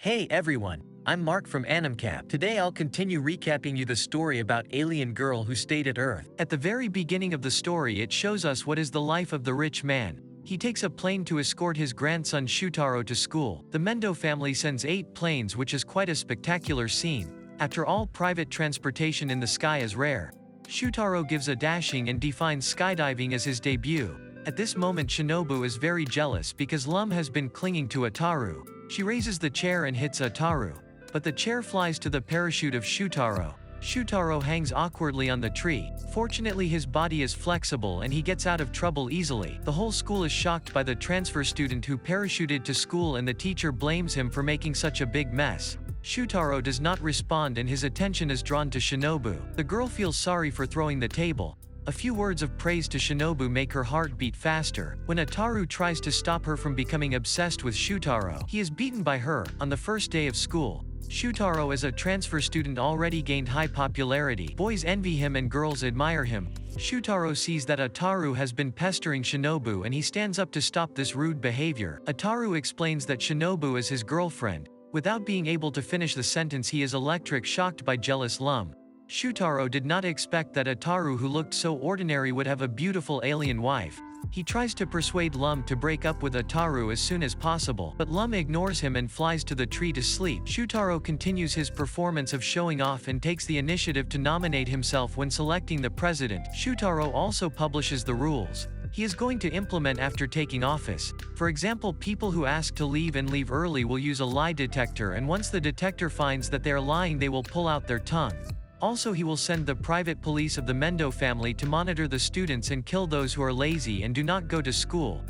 Hey everyone, I'm Mark from AnimCap. Today I'll continue recapping you the story about alien girl who stayed at Earth. At the very beginning of the story it shows us what is the life of the rich man. He takes a plane to escort his grandson Shutaro to school. The Mendo family sends 8 planes, which is quite a spectacular scene. After all, private transportation in the sky is rare. Shutaro gives a dashing and defines skydiving as his debut. At this moment Shinobu is very jealous because Lum has been clinging to Ataru. She raises the chair and hits Ataru, but the chair flies to the parachute of Shutaro. Shutaro hangs awkwardly on the tree. Fortunately his body is flexible and he gets out of trouble easily. The whole school is shocked by the transfer student who parachuted to school and the teacher blames him for making such a big mess. Shutaro does not respond and his attention is drawn to Shinobu. The girl feels sorry for throwing the table. A few words of praise to Shinobu make her heart beat faster. When Ataru tries to stop her from becoming obsessed with Shutaro, he is beaten by her. On the first day of school, Shutaro as a transfer student already gained high popularity. Boys envy him and girls admire him. Shutaro sees that Ataru has been pestering Shinobu and he stands up to stop this rude behavior. Ataru explains that Shinobu is his girlfriend. Without being able to finish the sentence, he is electric shocked by jealous Lum. Shutaro did not expect that Ataru, who looked so ordinary, would have a beautiful alien wife. He tries to persuade Lum to break up with Ataru as soon as possible, but Lum ignores him and flies to the tree to sleep. Shutaro continues his performance of showing off and takes the initiative to nominate himself when selecting the president. Shutaro also publishes the rules he is going to implement after taking office. For example, people who ask to leave and leave early will use a lie detector, and once the detector finds that they are lying, they will pull out their tongue. Also, he will send the private police of the Mendo family to monitor the students and kill those who are lazy and do not go to school.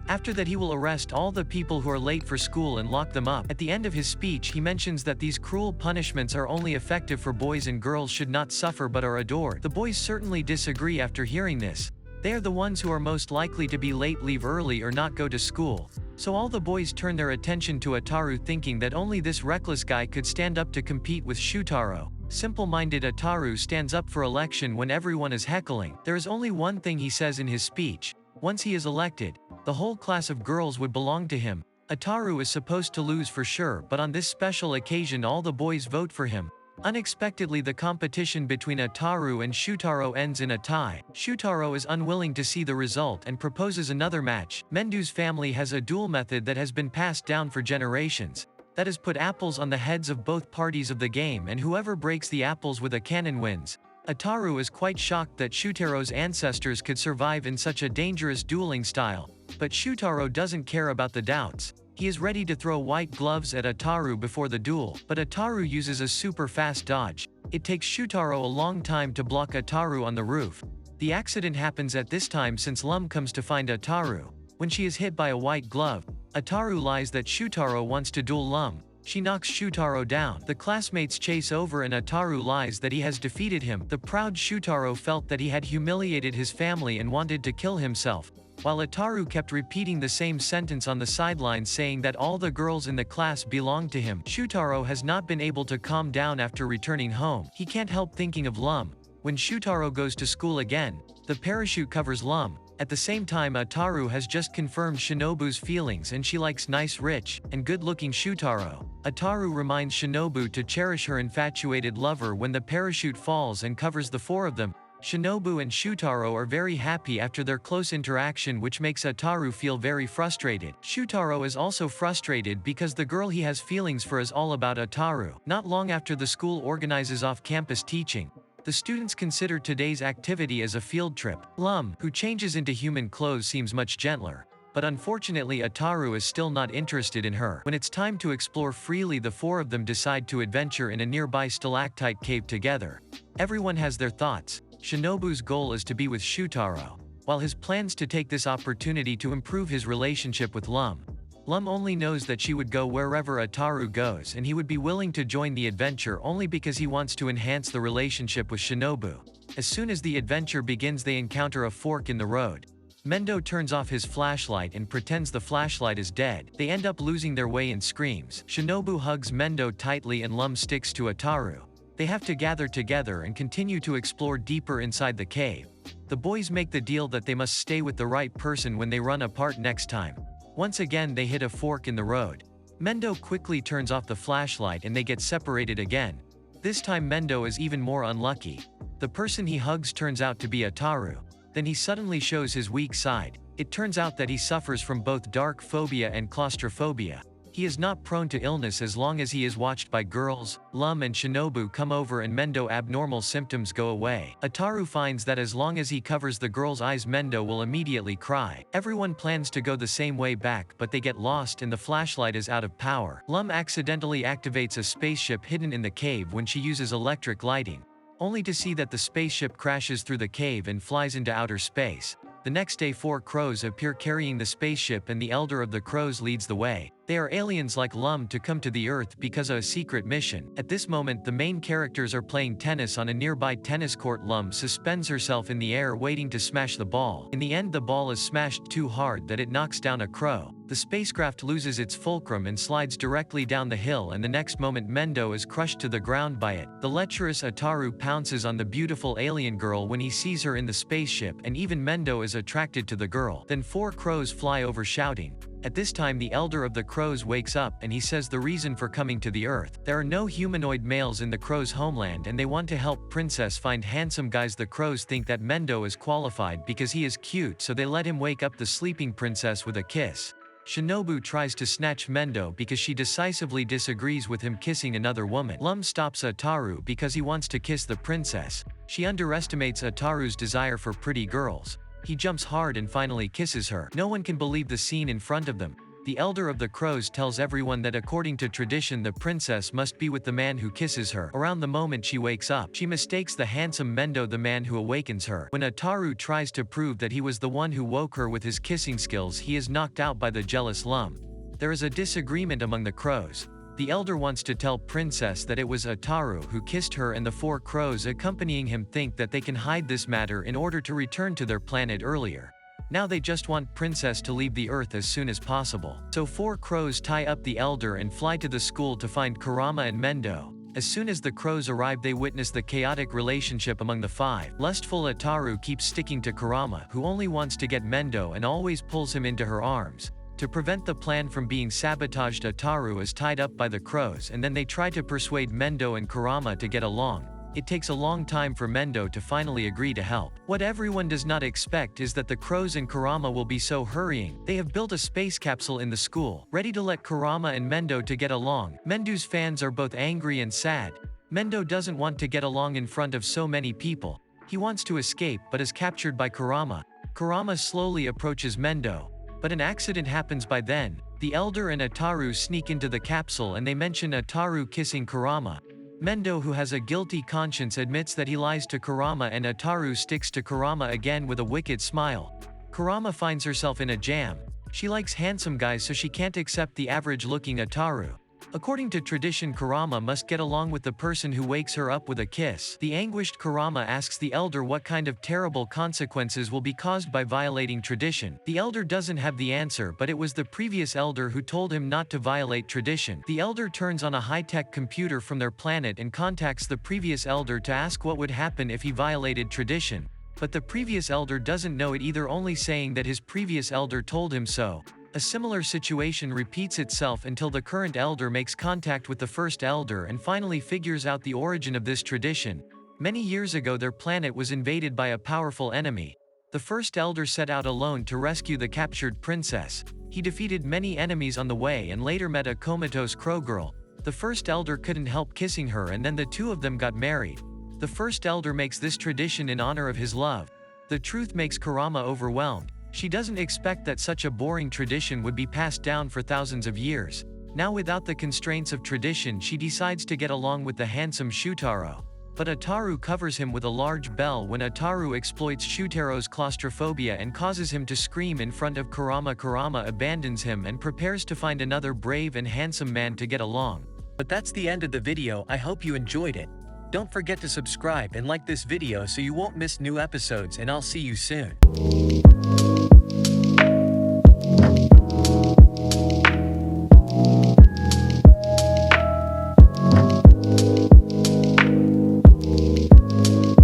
After that, he will arrest all the people who are late for school and lock them up. At the end of his speech, he mentions that these cruel punishments are only effective for boys and girls should not suffer but are adored. The boys certainly disagree after hearing this. They are the ones who are most likely to be late, leave early, or not go to school. So all the boys turn their attention to Ataru, thinking that only this reckless guy could stand up to compete with Shutaro. Simple-minded Ataru stands up for election when everyone is heckling. There is only one thing he says in his speech. Once he is elected, the whole class of girls would belong to him. Ataru is supposed to lose for sure, but on this special occasion all the boys vote for him. Unexpectedly, the competition between Ataru and Shutaro ends in a tie. Shutaro is unwilling to see the result and proposes another match. Mendo's family has a duel method that has been passed down for generations. That is, put apples on the heads of both parties of the game, and whoever breaks the apples with a cannon wins. Ataru is quite shocked that Shutaro's ancestors could survive in such a dangerous dueling style. But Shutaro doesn't care about the doubts. He is ready to throw white gloves at Ataru before the duel, but Ataru uses a super fast dodge. It takes Shutaro a long time to block Ataru on the roof. The accident happens at this time since Lum comes to find Ataru. When she is hit by a white glove, Ataru lies that Shutaro wants to duel Lum. She knocks Shutaro down. The classmates chase over and Ataru lies that he has defeated him. The proud Shutaro felt that he had humiliated his family and wanted to kill himself, while Ataru kept repeating the same sentence on the sidelines, saying that all the girls in the class belonged to him. Shutaro has not been able to calm down after returning home. He can't help thinking of Lum. When Shutaro goes to school again, the parachute covers Lum. At the same time, Ataru has just confirmed Shinobu's feelings and she likes nice, rich, and good-looking Shutaro. Ataru reminds Shinobu to cherish her infatuated lover when the parachute falls and covers the 4 of them. Shinobu and Shutaro are very happy after their close interaction, which makes Ataru feel very frustrated. Shutaro is also frustrated because the girl he has feelings for is all about Ataru. Not long after, the school organizes off-campus teaching. The students consider today's activity as a field trip. Lum, who changes into human clothes, seems much gentler. But unfortunately Ataru is still not interested in her. When it's time to explore freely, the 4 of them decide to adventure in a nearby stalactite cave together. Everyone has their thoughts. Shinobu's goal is to be with Shutaro, while his plans to take this opportunity to improve his relationship with Lum. Lum only knows that she would go wherever Ataru goes and he would be willing to join the adventure only because he wants to enhance the relationship with Shinobu. As soon as the adventure begins, they encounter a fork in the road. Mendo turns off his flashlight and pretends the flashlight is dead. They end up losing their way and screams. Shinobu hugs Mendo tightly and Lum sticks to Ataru. They have to gather together and continue to explore deeper inside the cave. The boys make the deal that they must stay with the right person when they run apart next time. Once again they hit a fork in the road. Mendo quickly turns off the flashlight and they get separated again. This time Mendo is even more unlucky. The person he hugs turns out to be Ataru. Then he suddenly shows his weak side. It turns out that he suffers from both dark phobia and claustrophobia. He is not prone to illness as long as he is watched by girls. Lum and Shinobu come over and Mendo abnormal symptoms go away. Ataru finds that as long as he covers the girl's eyes Mendo will immediately cry. Everyone plans to go the same way back but they get lost and the flashlight is out of power. Lum accidentally activates a spaceship hidden in the cave when she uses electric lighting, only to see that the spaceship crashes through the cave and flies into outer space. The next day 4 crows appear carrying the spaceship and the elder of the crows leads the way. They are aliens like Lum to come to the Earth because of a secret mission. At this moment the main characters are playing tennis on a nearby tennis court. Lum suspends herself in the air waiting to smash the ball. In the end the ball is smashed too hard that it knocks down a crow. The spacecraft loses its fulcrum and slides directly down the hill and the next moment Mendo is crushed to the ground by it. The lecherous Ataru pounces on the beautiful alien girl when he sees her in the spaceship and even Mendo is attracted to the girl. Then 4 crows fly over shouting. At this time the elder of the crows wakes up and he says the reason for coming to the Earth. There are no humanoid males in the crows' homeland and they want to help Princess find handsome guys. The crows think that Mendo is qualified because he is cute, so they let him wake up the sleeping princess with a kiss. Shinobu tries to snatch Mendo because she decisively disagrees with him kissing another woman. Lum stops Ataru because he wants to kiss the princess. She underestimates Ataru's desire for pretty girls. He jumps hard and finally kisses her. No one can believe the scene in front of them. The elder of the crows tells everyone that according to tradition the princess must be with the man who kisses her. Around the moment she wakes up, she mistakes the handsome Mendo the man who awakens her. When Ataru tries to prove that he was the one who woke her with his kissing skills, he is knocked out by the jealous Lum. There is a disagreement among the crows. The elder wants to tell Princess that it was Ataru who kissed her and the 4 crows accompanying him think that they can hide this matter in order to return to their planet earlier. Now they just want Princess to leave the Earth as soon as possible. So 4 crows tie up the elder and fly to the school to find Kurama and Mendo. As soon as the crows arrive they witness the chaotic relationship among the 5. Lustful Ataru keeps sticking to Kurama, who only wants to get Mendo and always pulls him into her arms. To prevent the plan from being sabotaged, Ataru is tied up by the crows and then they try to persuade Mendo and Kurama to get along. It takes a long time for Mendo to finally agree to help. What everyone does not expect is that the crows and Kurama will be so hurrying. They have built a space capsule in the school, ready to let Kurama and Mendo to get along. Mendo's fans are both angry and sad. Mendo doesn't want to get along in front of so many people. He wants to escape but is captured by Kurama. Kurama slowly approaches Mendo, but an accident happens by then. The elder and Ataru sneak into the capsule and they mention Ataru kissing Kurama. Mendo, who has a guilty conscience, admits that he lies to Kurama and Ataru sticks to Kurama again with a wicked smile. Kurama finds herself in a jam. She likes handsome guys so she can't accept the average-looking Ataru. According to tradition Kurama must get along with the person who wakes her up with a kiss. The anguished Kurama asks the elder what kind of terrible consequences will be caused by violating tradition. The elder doesn't have the answer, but it was the previous elder who told him not to violate tradition. The elder turns on a high-tech computer from their planet and contacts the previous elder to ask what would happen if he violated tradition. But the previous elder doesn't know it either, only saying that his previous elder told him so. A similar situation repeats itself until the current elder makes contact with the first elder and finally figures out the origin of this tradition. Many years ago their planet was invaded by a powerful enemy. The first elder set out alone to rescue the captured princess. He defeated many enemies on the way and later met a comatose crow girl. The first elder couldn't help kissing her and then the 2 of them got married. The first elder makes this tradition in honor of his love. The truth makes Kurama overwhelmed. She doesn't expect that such a boring tradition would be passed down for thousands of years. Now without the constraints of tradition she decides to get along with the handsome Shutaro. But Ataru covers him with a large bell when Ataru exploits Shutaro's claustrophobia and causes him to scream in front of Kurama. Kurama abandons him and prepares to find another brave and handsome man to get along. But that's the end of the video. I hope you enjoyed it. Don't forget to subscribe and like this video so you won't miss new episodes, and I'll see you soon.